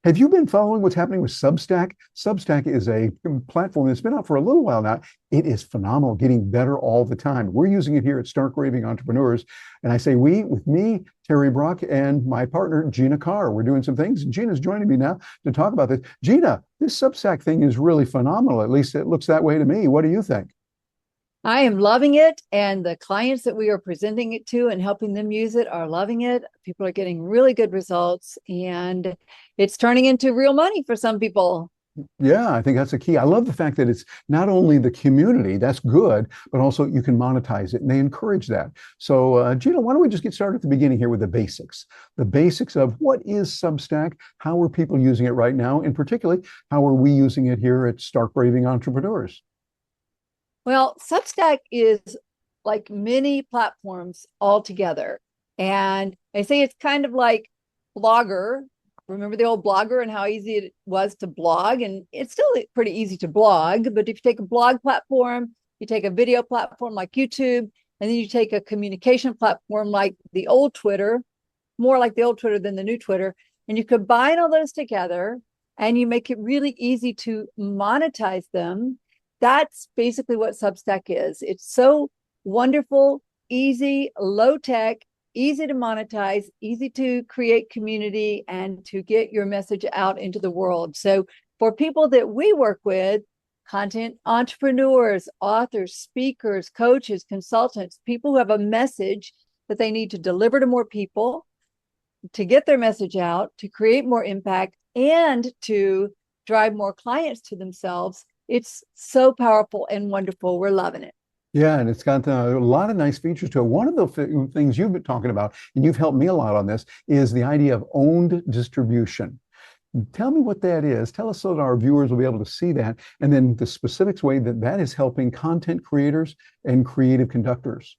Have you been following what's happening with Substack? Substack is a platform that's been out for a little while now. It is phenomenal, getting better all the time. We're using it here at Stark Raving Entrepreneurs. And I say we, with me, Terry Brock, and my partner, Gina Carr. We're doing some things. And Gina's joining me now to talk about this. Gina, this Substack thing is really phenomenal. At least it looks that way to me. What do you think? I am loving it, and the clients that we are presenting it to and helping them use it are loving it. People are getting really good results, and it's turning into real money for some people. Yeah, I think that's the key. I love the fact that it's not only the community, that's good, but also you can monetize it, and they encourage that. So, Gina, why don't we just get started at the beginning here with the basics? The basics of what is Substack, how are people using it right now, and particularly, how are we using it here at Stark Raving Entrepreneurs? Well, Substack is like many platforms all together. And I say it's kind of like Blogger. Remember the old Blogger and how easy it was to blog? And it's still pretty easy to blog. But if you take a blog platform, you take a video platform like YouTube, and then you take a communication platform like the old Twitter, more like the old Twitter than the new Twitter, and you combine all those together and you make it really easy to monetize them. That's basically what Substack is. It's so wonderful, easy, low tech, easy to monetize, easy to create community and to get your message out into the world. So for people that we work with, content entrepreneurs, authors, speakers, coaches, consultants, people who have a message that they need to deliver to more people, to get their message out, to create more impact, and to drive more clients to themselves. It's so powerful and wonderful. We're loving it. Yeah, and it's got a lot of nice features to it. One of the things you've been talking about, and you've helped me a lot on this, is the idea of owned distribution. Tell me what that is. Tell us so that our viewers will be able to see that, and then the specifics way that that is helping content creators and creative conductors.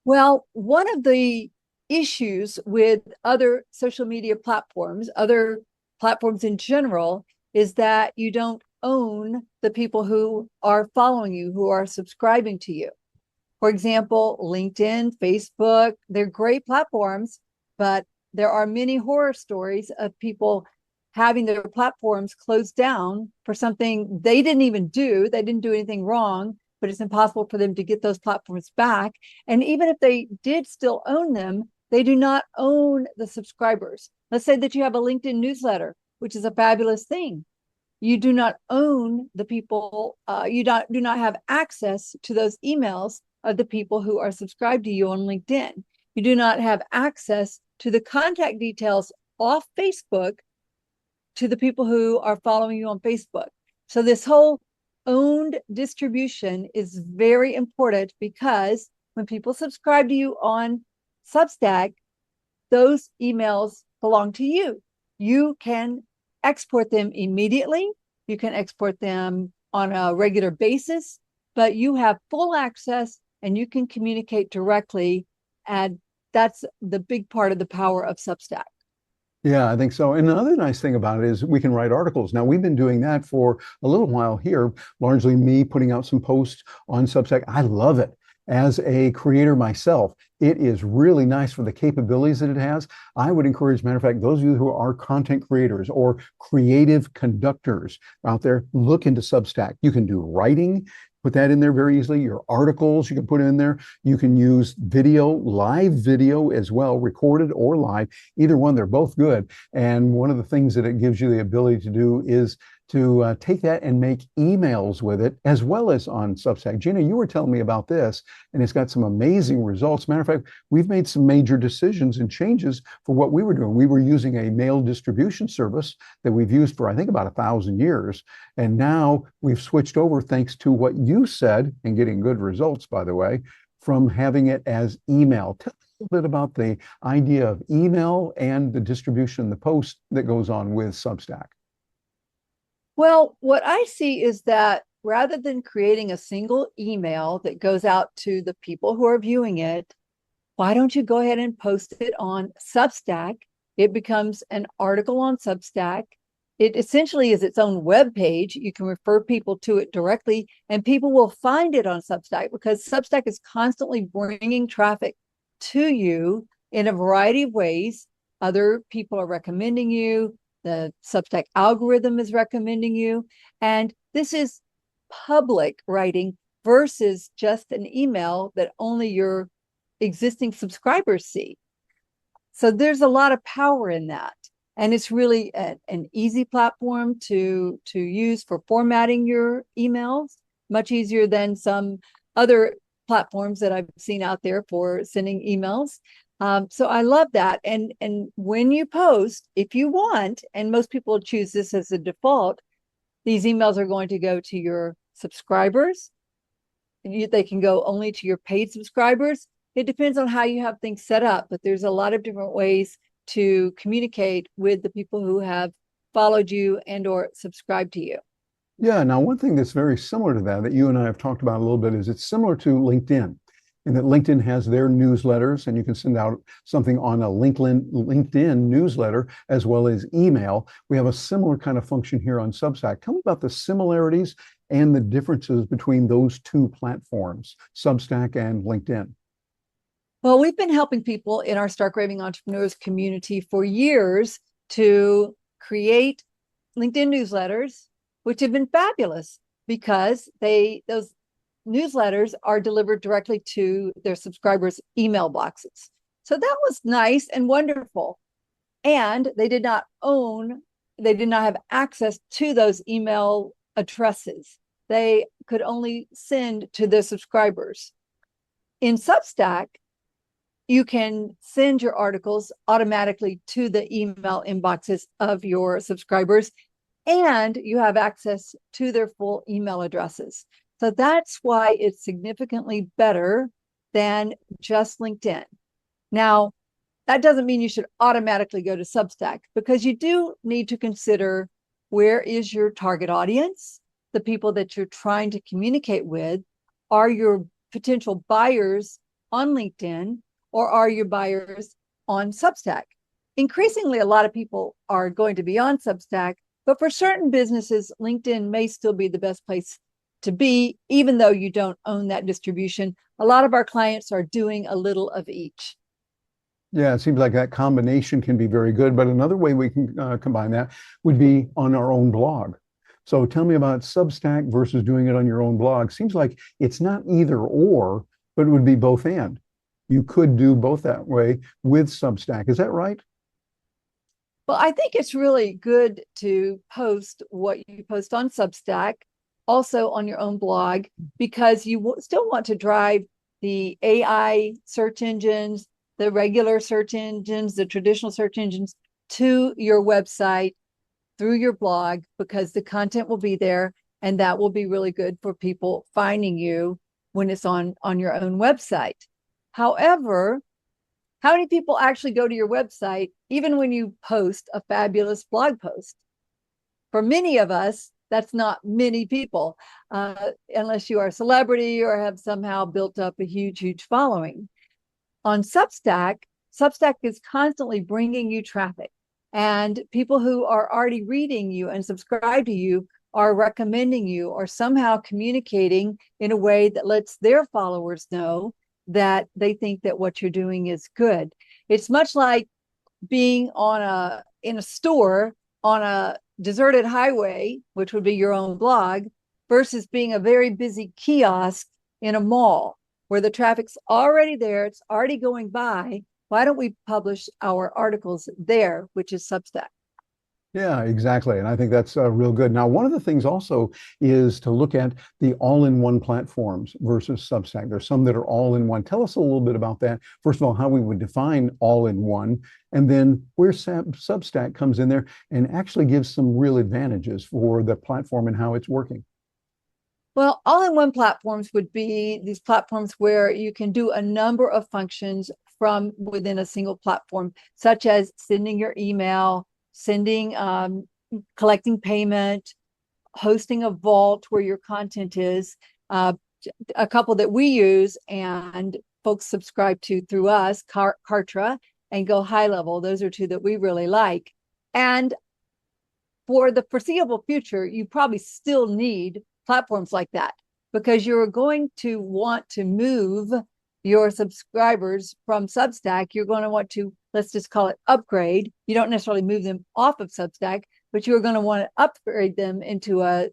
Well, one of the issues with other social media platforms, other platforms in general, is that you don't own the people who are following you, who are subscribing to you. For example, LinkedIn, Facebook, they're great platforms, but there are many horror stories of people having their platforms closed down for something they didn't even do. They didn't do anything wrong, but it's impossible for them to get those platforms back. And even if they did still own them, they do not own the subscribers. Let's say that you have a LinkedIn newsletter, which is a fabulous thing. You do not own the people, do not have access to those emails of the people who are subscribed to you on LinkedIn. You do not have access to the contact details off Facebook to the people who are following you on Facebook. So this whole owned distribution is very important, because when people subscribe to you on Substack, those emails belong to you. You can export them immediately. You can export them on a regular basis, but you have full access and you can communicate directly. And that's the big part of the power of Substack. Yeah, I think so. And another nice thing about it is we can write articles. Now, we've been doing that for a little while here, largely me putting out some posts on Substack. I love it. As a creator myself, it is really nice for the capabilities that it has. I would encourage, matter of fact, those of you who are content creators or creative conductors out there, look into Substack. You can do writing, put that in there very easily. Your articles, you can put in there. You can use video, live video as well, recorded or live. Either one, they're both good. And one of the things that it gives you the ability to do is to take that and make emails with it, as well as on Substack. Gina, you were telling me about this, and it's got some amazing results. Matter of fact, we've made some major decisions and changes for what we were doing. We were using a mail distribution service that we've used for, I think, about 1,000 years. And now we've switched over, thanks to what you said, and getting good results, by the way, from having it as email. Tell us a little bit about the idea of email and the distribution, the post that goes on with Substack. Well, what I see is that rather than creating a single email that goes out to the people who are viewing it, why don't you go ahead and post it on Substack? It becomes an article on Substack. It essentially is its own web page. You can refer people to it directly, and people will find it on Substack, because Substack is constantly bringing traffic to you in a variety of ways. Other people are recommending you. The Substack algorithm is recommending you. And this is public writing versus just an email that only your existing subscribers see. So there's a lot of power in that. And it's really an easy platform to use for formatting your emails, much easier than some other platforms that I've seen out there for sending emails. So I love that. And when you post, if you want, and most people choose this as a default, these emails are going to go to your subscribers. They can go only to your paid subscribers. It depends on how you have things set up, but there's a lot of different ways to communicate with the people who have followed you and or subscribed to you. Yeah. Now, one thing that's very similar to that you and I have talked about a little bit is it's similar to LinkedIn, in that LinkedIn has their newsletters, and you can send out something on a LinkedIn newsletter as well as email. We have a similar kind of function here on Substack. Tell me about the similarities and the differences between those two platforms, Substack and LinkedIn. Well, we've been helping people in our Stark Raving Entrepreneurs community for years to create LinkedIn newsletters, which have been fabulous because those newsletters are delivered directly to their subscribers' email boxes. So that was nice and wonderful. And they did not have access to those email addresses. They could only send to their subscribers. In Substack, you can send your articles automatically to the email inboxes of your subscribers, and you have access to their full email addresses. So that's why it's significantly better than just LinkedIn. Now, that doesn't mean you should automatically go to Substack, because you do need to consider, where is your target audience, the people that you're trying to communicate with. Are your potential buyers on LinkedIn, or are your buyers on Substack? Increasingly, a lot of people are going to be on Substack, but for certain businesses, LinkedIn may still be the best place to be, even though you don't own that distribution. A lot of our clients are doing a little of each. Yeah, it seems like that combination can be very good. But another way we can combine that would be on our own blog. So tell me about Substack versus doing it on your own blog. Seems like it's not either or, but it would be both and. You could do both that way with Substack. Is that right? Well, I think it's really good to post what you post on Substack, also on your own blog, because you still want to drive the AI search engines, the regular search engines, the traditional search engines to your website through your blog, because the content will be there, and that will be really good for people finding you when it's on your own website. However, how many people actually go to your website even when you post a fabulous blog post? For many of us, that's not many people, unless you are a celebrity or have somehow built up a huge following. On Substack, Substack is constantly bringing you traffic, and people who are already reading you and subscribe to you are recommending you, or somehow communicating in a way that lets their followers know that they think that what you're doing is good. It's much like being in a store on a deserted highway, which would be your own blog, versus being a very busy kiosk in a mall where the traffic's already there, it's already going by. Why don't we publish our articles there, which is Substack? Yeah, exactly. And I think that's real good. Now, one of the things also is to look at the all-in-one platforms versus Substack. There's some that are all-in-one. Tell us a little bit about that. First of all, how we would define all-in-one, and then where Substack comes in there and actually gives some real advantages for the platform and how it's working. Well, all-in-one platforms would be these platforms where you can do a number of functions from within a single platform, such as sending your email, collecting payment, hosting a vault where your content is. A couple that we use and folks subscribe to through us, Kartra and Go High Level. Those are two that we really like. And for the foreseeable future, you probably still need platforms like that, because you're going to want to move your subscribers from Substack, you're going to want to, let's just call it upgrade. You don't necessarily move them off of Substack, but you're going to want to upgrade them into a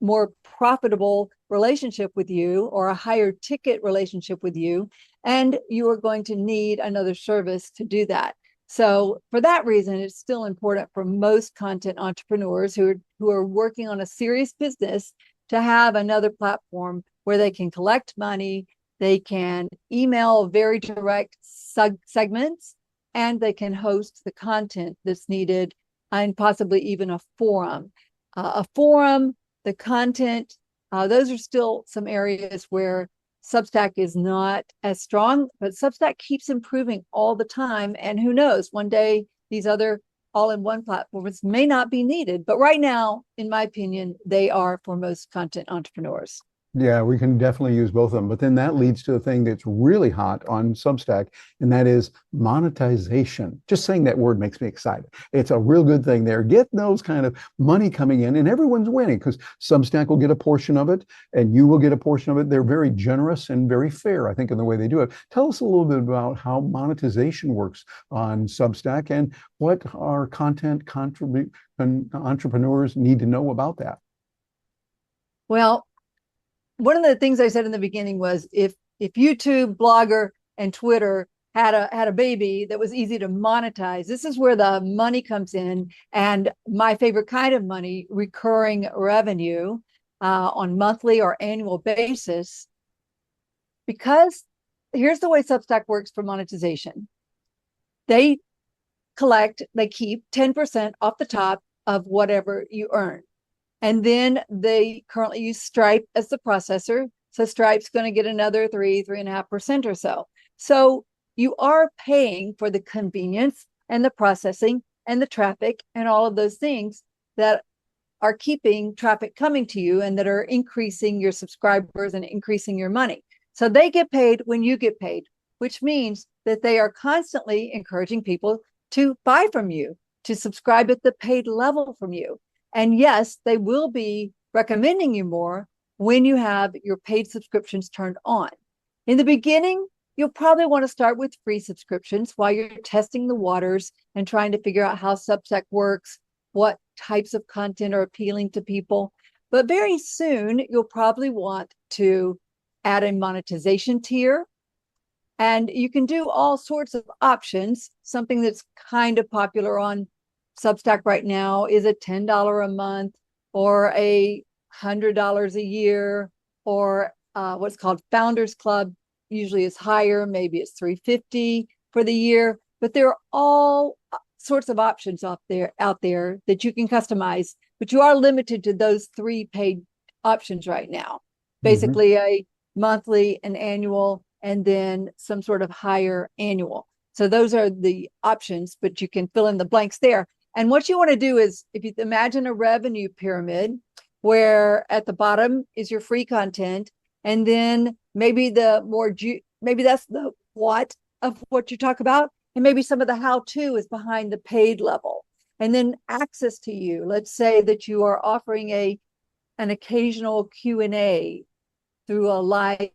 more profitable relationship with you or a higher ticket relationship with you. And you are going to need another service to do that. So for that reason, it's still important for most content entrepreneurs who are working on a serious business to have another platform where they can collect money, they can email very direct segments, and they can host the content that's needed, and possibly even a forum. The content, those are still some areas where Substack is not as strong, but Substack keeps improving all the time. And who knows, one day these other all-in-one platforms may not be needed. But right now, in my opinion, they are for most content entrepreneurs. Yeah, we can definitely use both of them. But then that leads to a thing that's really hot on Substack, and that is monetization. Just saying that word makes me excited. It's a real good thing there. Get those kind of money coming in, and everyone's winning because Substack will get a portion of it, and you will get a portion of it. They're very generous and very fair, I think, in the way they do it. Tell us a little bit about how monetization works on Substack and what our content entrepreneurs need to know about that. Well, one of the things I said in the beginning was if YouTube, Blogger, and Twitter had a baby that was easy to monetize, this is where the money comes in. And my favorite kind of money, recurring revenue on monthly or annual basis. Because here's the way Substack works for monetization. They keep 10% off the top of whatever you earn. And then they currently use Stripe as the processor. So Stripe's going to get another 3.5% or so. So you are paying for the convenience and the processing and the traffic and all of those things that are keeping traffic coming to you and that are increasing your subscribers and increasing your money. So they get paid when you get paid, which means that they are constantly encouraging people to buy from you, to subscribe at the paid level from you. And yes, they will be recommending you more when you have your paid subscriptions turned on. In the beginning, you'll probably want to start with free subscriptions while you're testing the waters and trying to figure out how Substack works, what types of content are appealing to people. But very soon, you'll probably want to add a monetization tier. And you can do all sorts of options. Something that's kind of popular on Substack right now is a $10 a month or $100 a year, or what's called Founders Club. Usually is higher, maybe it's $350 for the year. But there are all sorts of options out there that you can customize, but you are limited to those three paid options right now. Basically, a monthly, an annual, and then some sort of higher annual. So those are the options, but you can fill in the blanks there. And what you want to do is, if you imagine a revenue pyramid where at the bottom is your free content, and then maybe maybe that's the what of what you talk about, and maybe some of the how-to is behind the paid level. And then access to you. Let's say that you are offering an occasional Q&A through a live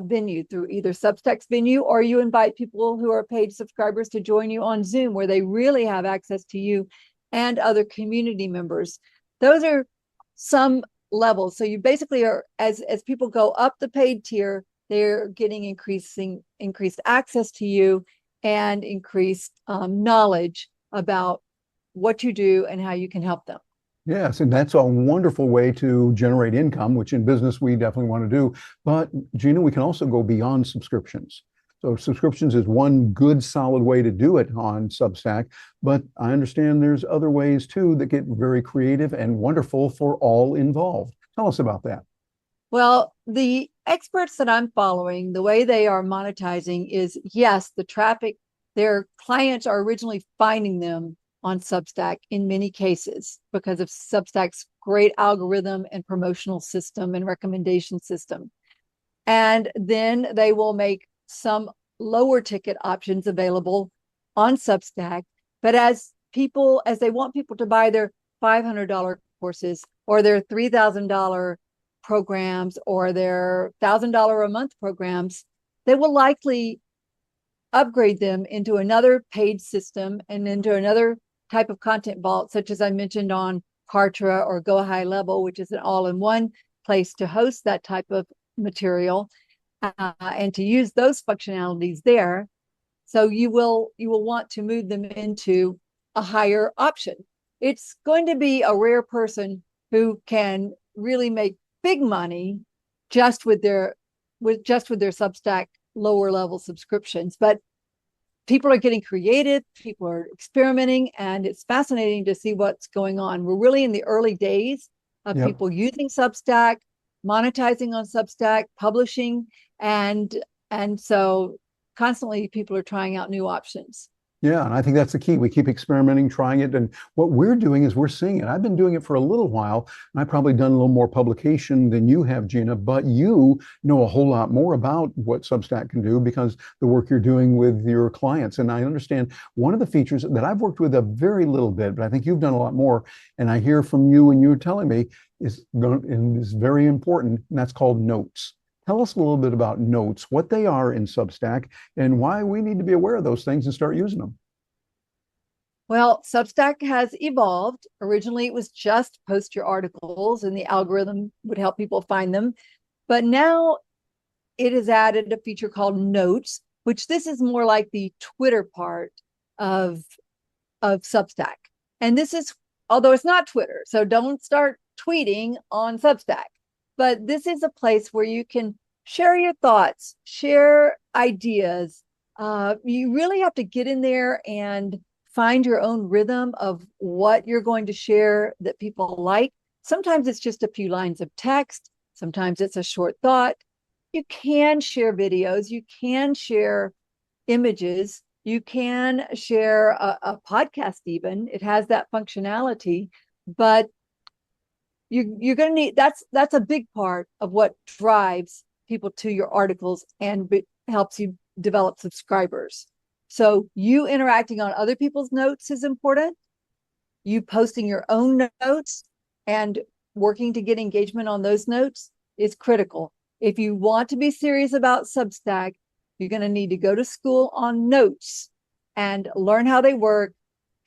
venue, through either Substack's venue, or you invite people who are paid subscribers to join you on Zoom, where they really have access to you and other community members. Those are some levels. So you basically are, as people go up the paid tier, they're getting increased access to you and increased knowledge about what you do and how you can help them. Yes, and that's a wonderful way to generate income, which in business we definitely want to do. But Gina, we can also go beyond subscriptions. So subscriptions is one good solid way to do it on Substack, but I understand there's other ways too that get very creative and wonderful for all involved. Tell us about that. Well, the experts that I'm following, the way they are monetizing is, yes, the traffic, their clients are originally finding them on Substack in many cases because of Substack's great algorithm and promotional system and recommendation system. And then they will make some lower ticket options available on Substack. But as they want people to buy their $500 courses or their $3,000 programs or their $1,000 a month programs, they will likely upgrade them into another paid system and into another type of content vault, such as I mentioned on Kartra or Go High Level, which is an all-in-one place to host that type of material, and to use those functionalities there. So you will want to move them into a higher option. It's going to be a rare person who can really make big money just with their Substack lower level subscriptions. But people are getting creative, people are experimenting, and it's fascinating to see what's going on. We're really in the early days of people using Substack, monetizing on Substack, publishing, and so constantly people are trying out new options. Yeah, and I think that's the key. We keep experimenting, trying it, and what we're doing is we're seeing it. I've been doing it for a little while, and I've probably done a little more publication than you have, Gina, but you know a whole lot more about what Substack can do because the work you're doing with your clients. And I understand one of the features that I've worked with a very little bit, but I think you've done a lot more, and I hear from you and you're telling me is very important, and that's called notes. Tell us a little bit about notes, what they are in Substack, and why we need to be aware of those things and start using them. Well, Substack has evolved. Originally, it was just post your articles and the algorithm would help people find them. But now it has added a feature called Notes, which this is more like the Twitter part of Substack. And this is, although it's not Twitter, so don't start tweeting on Substack. But this is a place where you can share your thoughts, share ideas. You really have to get in there and find your own rhythm of what you're going to share that people like. Sometimes it's just a few lines of text. Sometimes it's a short thought. You can share videos. You can share images. You can share a podcast even. It has that functionality, but you're going to need, that's a big part of what drives people to your articles and helps you develop subscribers. So you interacting on other people's notes is important. You posting your own notes and working to get engagement on those notes is critical. If you want to be serious about Substack, you're going to need to go to school on notes and learn how they work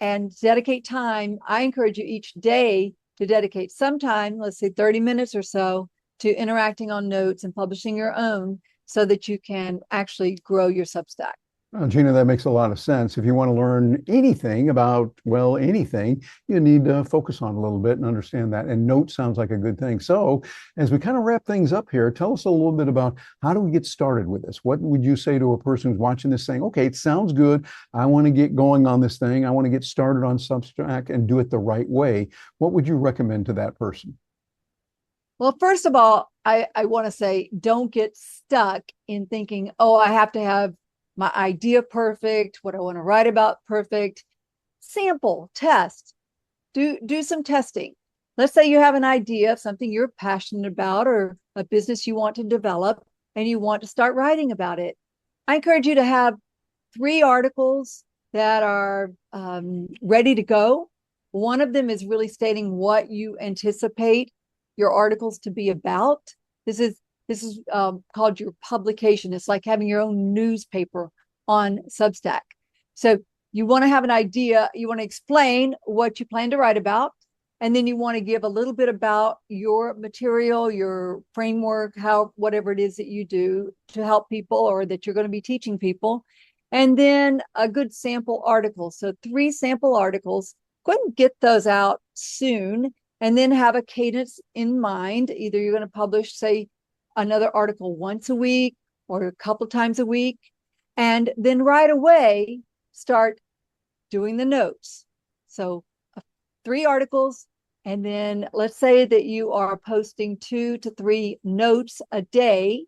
and dedicate time. I encourage you each day to dedicate some time, let's say 30 minutes or so, to interacting on notes and publishing your own so that you can actually grow your Substack. Gina, that makes a lot of sense. If you want to learn anything about, well, anything, you need to focus on a little bit and understand that. And notes sounds like a good thing. So as we kind of wrap things up here, tell us a little bit about how do we get started with this? What would you say to a person who's watching this saying, okay, it sounds good. I want to get going on this thing. I want to get started on Substack and do it the right way. What would you recommend to that person? Well, first of all, I want to say, don't get stuck in thinking, oh, I have to have my idea perfect, what I want to write about perfect. Sample, test, do some testing. Let's say you have an idea of something you're passionate about or a business you want to develop and you want to start writing about it. I encourage you to have 3 articles that are ready to go. One of them is really stating what you anticipate your articles to be about. This is called your publication. It's like having your own newspaper on Substack. So you want to have an idea, you want to explain what you plan to write about, and then you want to give a little bit about your material, your framework, whatever it is that you do to help people or that you're going to be teaching people, and then a good sample article. So 3 sample articles. Go ahead and get those out soon, and then have a cadence in mind. Either you're going to publish, say, another article once a week or a couple times a week, and then right away start doing the notes. So 3 articles, and then let's say that you are posting 2 to 3 notes a day,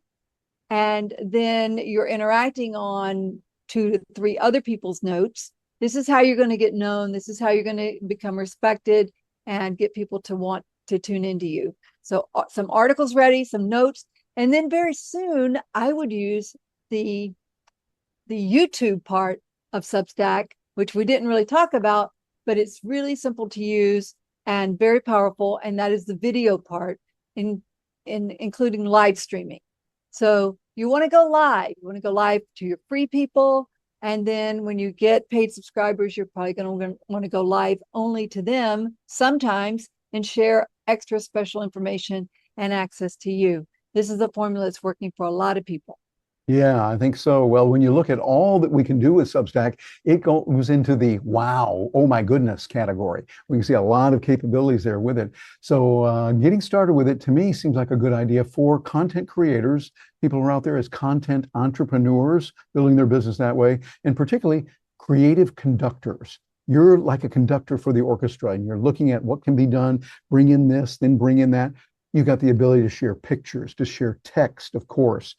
and then you're interacting on 2 to 3 other people's notes. This is how you're going to get known. This is how you're going to become respected and get people to want to tune into you. So some articles ready, some notes, and then very soon I would use the YouTube part of Substack, which we didn't really talk about, but it's really simple to use and very powerful. And that is the video part, including live streaming. So you want to go live. You want to go live to your free people. And then when you get paid subscribers, you're probably going to want to go live only to them sometimes and share extra special information and access to you. This is the formula that's working for a lot of people. Yeah, I think so. Well, when you look at all that we can do with Substack, it goes into the wow, oh my goodness category. We can see a lot of capabilities there with it. So getting started with it to me seems like a good idea for content creators, people who are out there as content entrepreneurs, building their business that way, and particularly creative conductors. You're like a conductor for the orchestra, and you're looking at what can be done, bring in this, then bring in that. You've got the ability to share pictures, to share text, of course,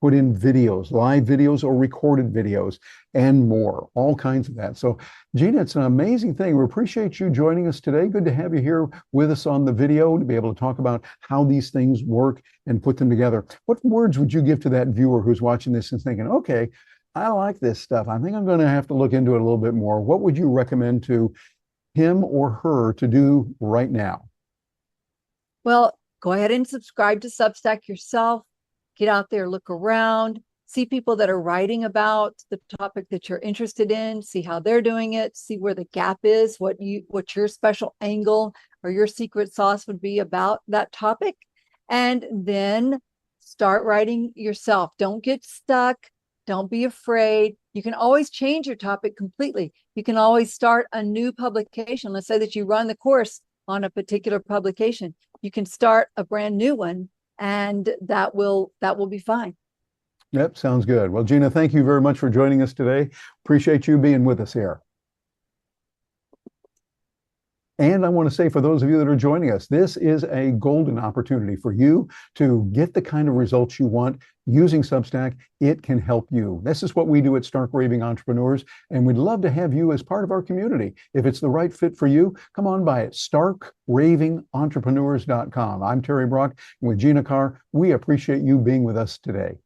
put in videos, live videos or recorded videos, and more, all kinds of that. So, Gina, it's an amazing thing. We appreciate you joining us today. Good to have you here with us on the video to be able to talk about how these things work and put them together. What words would you give to that viewer who's watching this and thinking, okay, I like this stuff. I think I'm going to have to look into it a little bit more. What would you recommend to him or her to do right now? Well, go ahead and subscribe to Substack yourself. Get out there, look around, see people that are writing about the topic that you're interested in, see how they're doing it, see where the gap is, what your special angle or your secret sauce would be about that topic. And then start writing yourself. Don't get stuck. Don't be afraid. You can always change your topic completely. You can always start a new publication. Let's say that you run the course on a particular publication. You can start a brand new one, and that will be fine. Yep, sounds good. Well, Gina, thank you very much for joining us today. Appreciate you being with us here. And I want to say for those of you that are joining us, this is a golden opportunity for you to get the kind of results you want using Substack. It can help you. This is what we do at Stark Raving Entrepreneurs, and we'd love to have you as part of our community. If it's the right fit for you, come on by at starkravingentrepreneurs.com. I'm Terry Brock, and with Gina Carr, we appreciate you being with us today.